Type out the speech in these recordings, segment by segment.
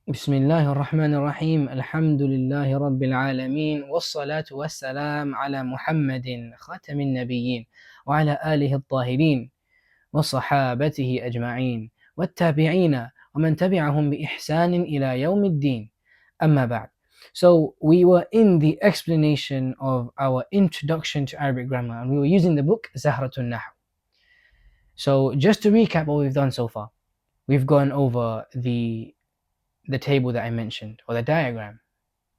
بسم الله الرحمن الرحيم الحمد لله رب العالمين والصلاة والسلام على محمد خاتم النبيين وعلى آله الطاهرين وصحابته أجمعين والتابعين ومن تبعهم بإحسان إلى يوم الدين أما بعد. So we were in the explanation of our introduction to Arabic grammar and we were using the book Zahratun Nahu. So just to recap what we've done so far, we've gone over the table that I mentioned, or the diagram,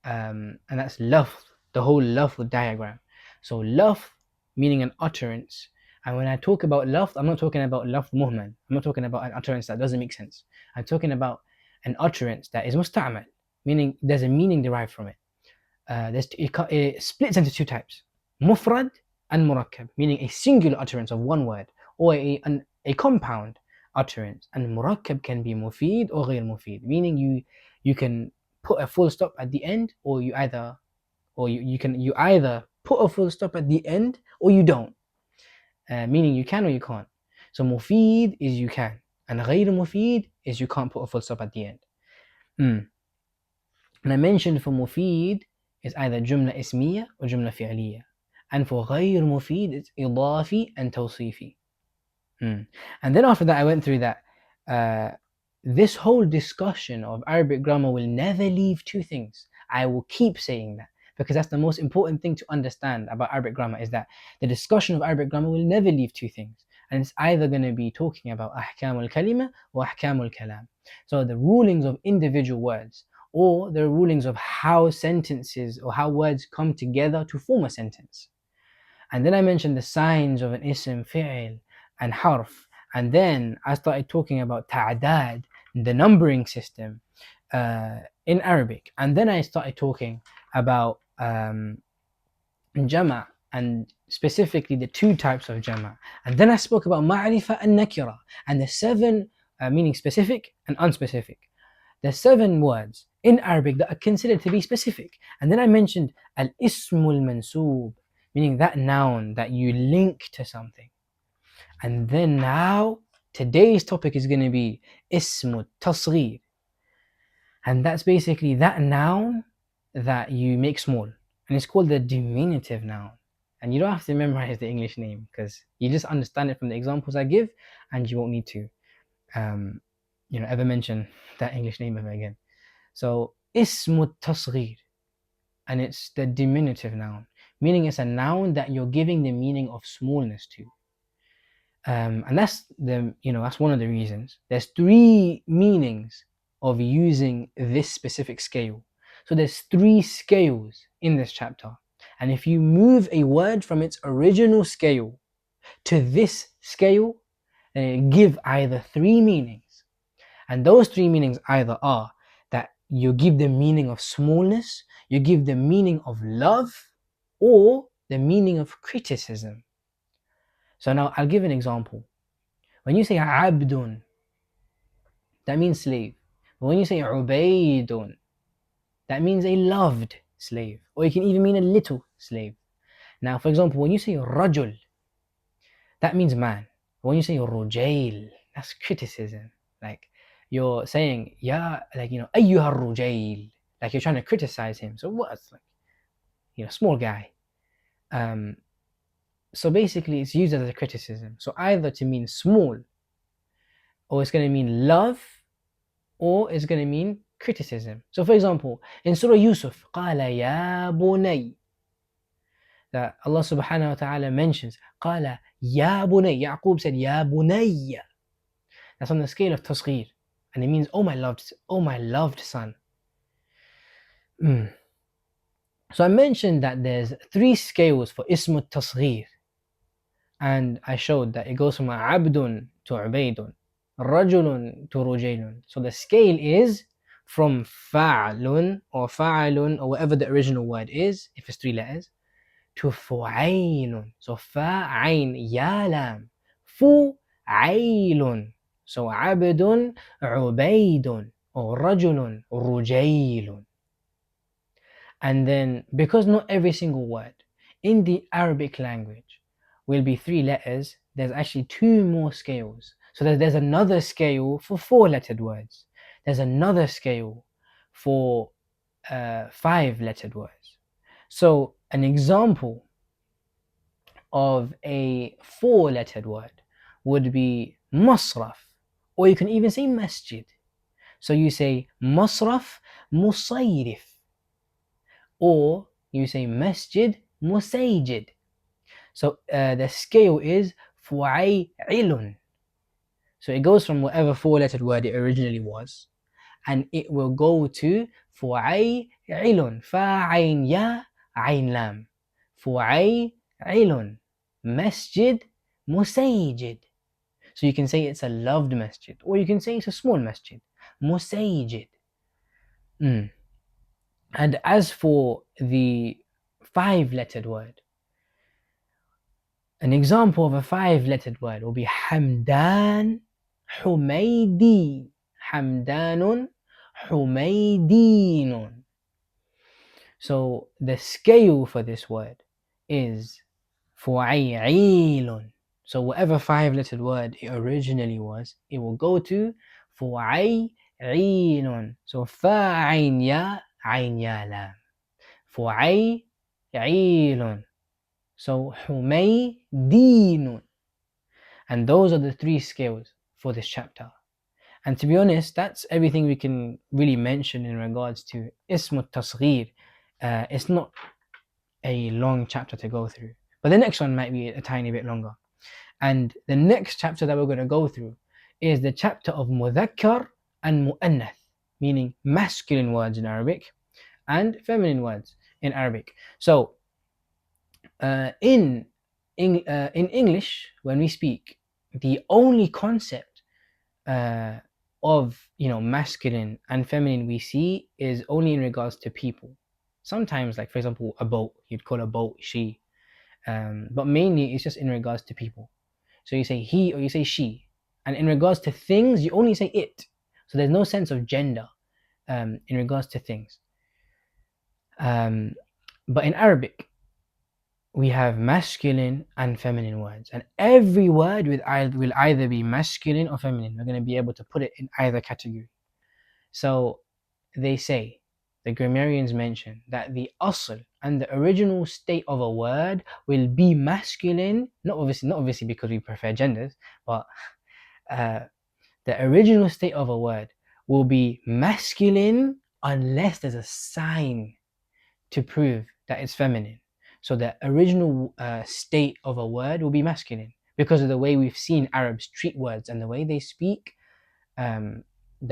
and that's lafz, the whole lafz diagram. So lafz meaning an utterance, and when I talk about lafz, I'm not talking about lafz muhmal. I'm not talking about an utterance that doesn't make sense. I'm talking about an utterance that is musta'mal, meaning there's a meaning derived from it. It splits into two types: mufrad and murakkab, meaning a singular utterance of one word, or a compound utterance. And murakkab can be mufid or ghayr mufid, meaning you can put a full stop at the end, or you either put a full stop at the end or you don't, meaning you can or you can't. So mufid is you can, and ghayr mufid is you can't put a full stop at the end. And I mentioned for mufid is either jumla ismiya or jumla fi'liya, and for ghayr mufid it's idafi and tawsifi. And then after that I went through that this whole discussion of Arabic grammar will never leave two things. I will keep saying that because that's the most important thing to understand about Arabic grammar, is that the discussion of Arabic grammar will never leave two things, and it's either going to be talking about ahkam al-kalima or ahkam al-kalam, so the rulings of individual words, or the rulings of how sentences or how words come together to form a sentence. And then I mentioned the signs of an ism, fi'l, and harf. And then I started talking about ta'adad, the numbering system in Arabic. And then I started talking about jama', and specifically the two types of jama'. And then I spoke about ma'rifa and nakira, and the seven meaning specific and unspecific. There's seven words in Arabic that are considered to be specific. And then I mentioned al-ismul mansoob, meaning that noun that you link to something. And then now, today's topic is going to be ismu tasghir. And that's basically that noun that you make small. And it's called the diminutive noun. And you don't have to memorize the English name, because you just understand it from the examples I give, and you won't need to ever mention that English name ever again. So ismu tasghir, and it's the diminutive noun, meaning it's a noun that you're giving the meaning of smallness to. And that's one of the reasons. There's three meanings of using this specific scale. So there's three scales in this chapter. And if you move a word from its original scale to this scale, then it give either three meanings. And those three meanings either are that you give the meaning of smallness, you give the meaning of love, or the meaning of criticism. So now I'll give an example. When you say abdun, that means slave. But when you say ubaydun, that means a loved slave. Or you can even mean a little slave. Now, for example, when you say rajul, that means man. But when you say rujail, that's criticism. Like you're saying, ayyuha rujail. Like you're trying to criticize him. So what's small guy. So basically it's used as a criticism. So either to mean small, or it's going to mean love, or it's going to mean criticism. So for example, in Surah Yusuf, قَالَ يَا بُنَيْ, that Allah subhanahu wa ta'ala mentions, قَالَ يَا بُنَيْ, Yaqub said, يَا بُنَيْ. That's on the scale of tasghir, and it means, oh my loved son. So I mentioned that there's three scales for ismu tasghir, and I showed that it goes from abdun to ubaydun, rajulun to rujailun. So the scale is from fa'lun or fa'alun or whatever the original word is, if it's three letters, to fu'aynun. So fa'ayn, ya lam, fu'aylun. So abdun, ubaydun, or rajulun, rujailun. And then, because not every single word in the Arabic language will be three letters, there's actually two more scales. So there's another scale for four-lettered words. There's another scale for 5-lettered words. So an example of a 4-lettered word would be masraf, or you can even say masjid. So you say masraf musayrif, or you say masjid musayjid. So the scale is fu'aylun. So it goes from whatever 4-lettered word it originally was, and it will go to fu'aylun, fa'ayn ya ayn lam, fu'aylun, masjid musayjid. So you can say it's a loved masjid, or you can say it's a small masjid, musayjid. And as for the 5-lettered word, an example of a 5-lettered word will be Hamdan Humaydi. Hamdanun Humaydinun. So the scale for this word is Fu'aylun. So whatever 5-lettered word it originally was, it will go to Fu'aylun. So Fa'ayn ya ayn ya lam. Fu'aylun. So Humaydinun. And those are the 3 scales for this chapter. And to be honest, that's everything we can really mention in regards to Ism al-Tasghir. It's not a long chapter to go through, but the next one might be a tiny bit longer. And the next chapter that we're going to go through is the chapter of Mudhakkar and Mu'annath, meaning masculine words in Arabic and feminine words in Arabic. So in English, when we speak, the only concept of masculine and feminine we see is only in regards to people. Sometimes, like for example, a boat, you'd call a boat she, but mainly it's just in regards to people. So you say he or you say she, and in regards to things, you only say it. So there's no sense of gender in regards to things. But in Arabic, we have masculine and feminine words, and every word will either be masculine or feminine. We're going to be able to put it in either category. So they say, the grammarians mention, that the asl and the original state of a word will be masculine, not obviously because we prefer genders, but the original state of a word will be masculine unless there's a sign to prove that it's feminine. So the original state of a word will be masculine because of the way we've seen Arabs treat words and the way they speak. The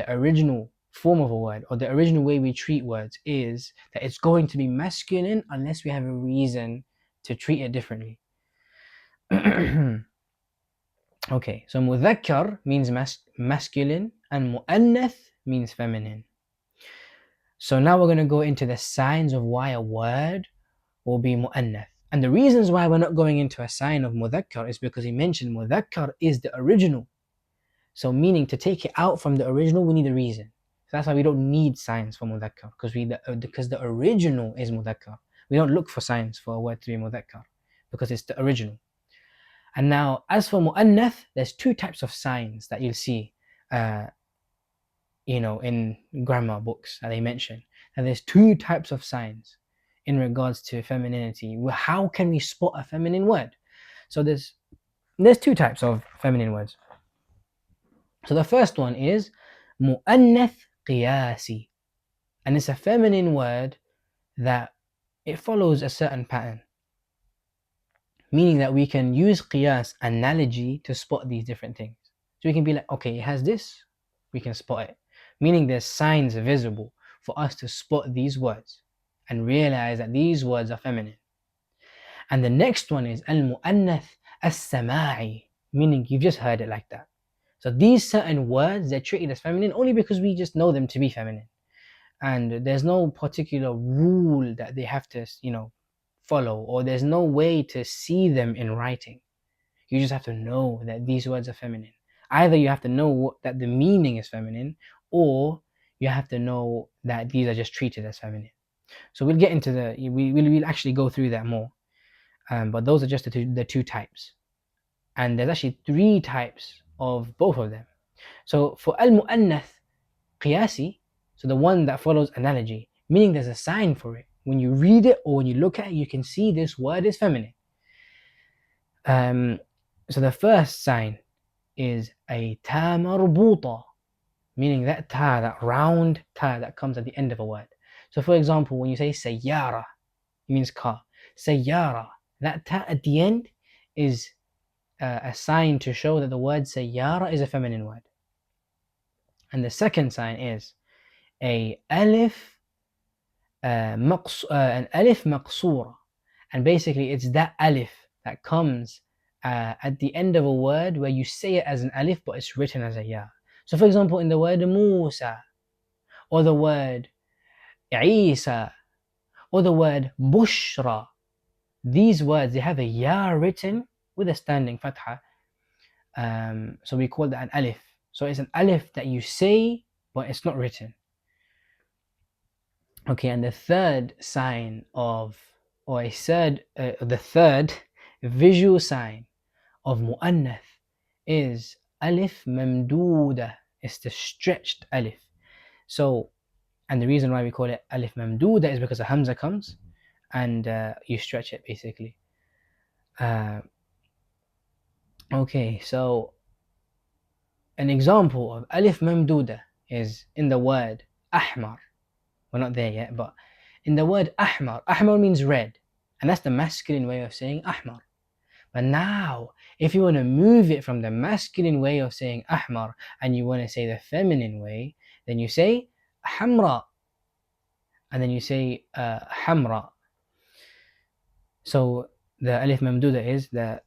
original form of a word, or the original way we treat words, is that it's going to be masculine unless we have a reason to treat it differently. Okay, so mudhakkar means masculine and mu'annath means feminine. So now we're going to go into the signs of why a word will be mu'annath. And the reasons why we're not going into a sign of mudhakkar is because he mentioned mudhakkar is the original. So meaning to take it out from the original, we need a reason. So that's why we don't need signs for mudhakkar, because the original is mudhakkar. We don't look for signs for a word to be mudhakkar because it's the original. And now, as for mu'annath, there's 2 types of signs that you'll see, in grammar books that they mention. And there's 2 types of signs in regards to femininity. How can we spot a feminine word? So there's 2 types of feminine words. So the first one is mu'annath qiyasi, and it's a feminine word that it follows a certain pattern, meaning that we can use qiyas, analogy, to spot these different things. So we can be like, okay, it has this, we can spot it, meaning there's signs visible for us to spot these words and realize that these words are feminine. And the next one is al-mu'annath as-sama'i, meaning you've just heard it like that. So these certain words, they're treated as feminine only because we just know them to be feminine. And there's no particular rule that they have to, follow, or there's no way to see them in writing. You just have to know that these words are feminine. Either you have to know that the meaning is feminine, or you have to know that these are just treated as feminine. So we'll get into we'll actually go through that more. But those are just the two types. And there's actually 3 types of both of them. So for al-mu'annath qiyasi, So the one that follows analogy, meaning there's a sign for it. When you read it or when you look at it, you can see this word is feminine. So the first sign is a ta marbuta, meaning that ta, that round ta that comes at the end of a word. So for example, when you say sayyara, it means car. Sayyara, that ta at the end is a sign to show that the word sayyara is a feminine word. And the second sign is a alif, an alif maqsura. And basically it's that alif that comes at the end of a word where you say it as an alif but it's written as a ya. So for example, in the word Musa, or the word Isa, or the word Bushra, these words, they have a ya written with a standing fatha. So we call that an alif. So it's an alif that you say but it's not written. Okay, and the third sign of, or the third visual sign of mu'annath is alif mamduda. It's the stretched alif. So, and the reason why we call it alif mamduda is because a hamza comes and you stretch it basically. Okay, so an example of alif mamduda is in the word ahmar. We're not there yet, but in the word ahmar, ahmar means red, and that's the masculine way of saying ahmar. But now, if you want to move it from the masculine way of saying ahmar and you want to say the feminine way, then you say hamra, and then you say hamra. So the alif mamduda is the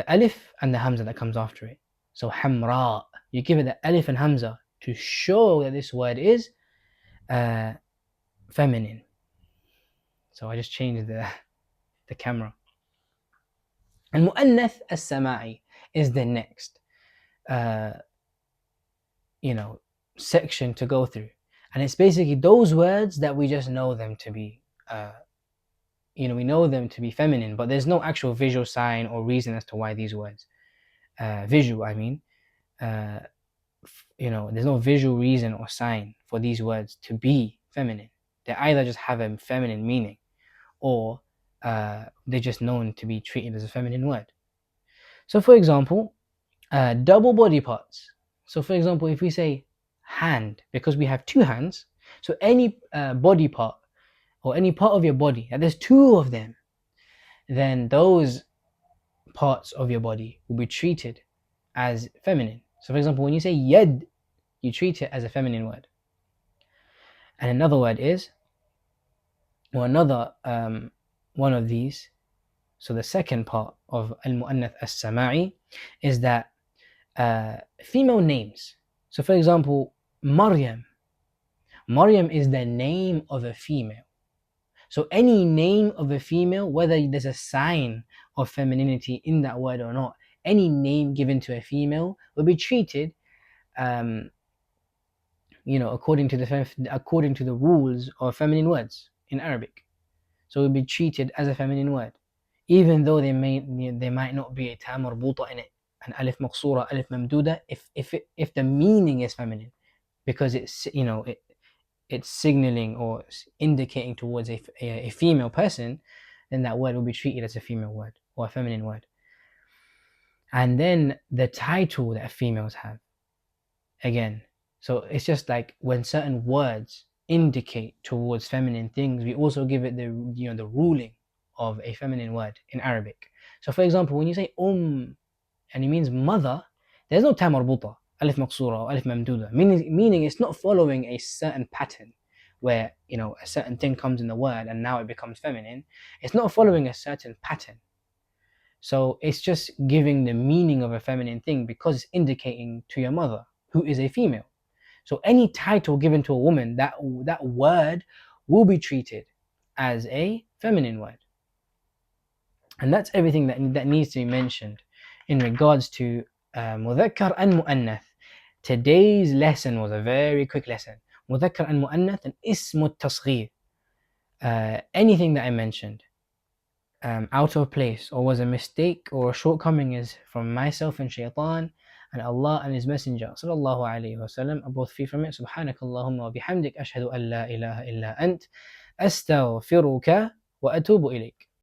alif and the hamza that comes after it. So hamra, you give it the alif and hamza to show that this word is feminine. So I just changed the camera. And mu'annath as-sama'i is the next section to go through, and it's basically those words that we just know them to be we know them to be feminine, but there's no actual visual sign or reason as to why these words visual, I mean, there's no visual reason or sign for these words to be feminine. They either just have a feminine meaning, or they're just known to be treated as a feminine word. So for example, double body parts. So for example, if we say hand, because we have two hands, so any body part or any part of your body, and there's two of them, then those parts of your body will be treated as feminine. So for example, when you say yad, you treat it as a feminine word. And another word is, or another one of these, so the second part of al-mu'annath as-sama'i is that female names. So for example, Maryam is the name of a female. So any name of a female, whether there's a sign of femininity in that word or not, any name given to a female will be treated according to the rules of feminine words in Arabic. So it will be treated as a feminine word, even though there might not be a ta marbuta in it, an alif maqsura, alif mamduda, if the meaning is feminine, because it's it's signaling or indicating towards a female person, then that word will be treated as a female word or a feminine word. And then the title that females have, again, so it's just like when certain words indicate towards feminine things, we also give it the ruling of a feminine word in Arabic. So for example, when you say and it means mother, there's no ta marbuta, alif maqsura or alif mamduda, meaning it's not following a certain pattern where a certain thing comes in the word and now it becomes feminine. It's not following a certain pattern. So it's just giving the meaning of a feminine thing because it's indicating to your mother, who is a female. So any title given to a woman, that word will be treated as a feminine word. And that's everything that needs to be mentioned in regards to mudhakkar and mu'annath. Today's lesson was a very quick lesson. Mudhakkar and mu'annath and ismu tasghir. Anything that I mentioned out of place or was a mistake or a shortcoming is from myself and shaitan, and Allah and His Messenger sallallahu alaihi wasallam are both free from it. سبحانك اللهم وبحمدك أشهد أن لا إله إلا أنت أستغفرك وأتوب إليك.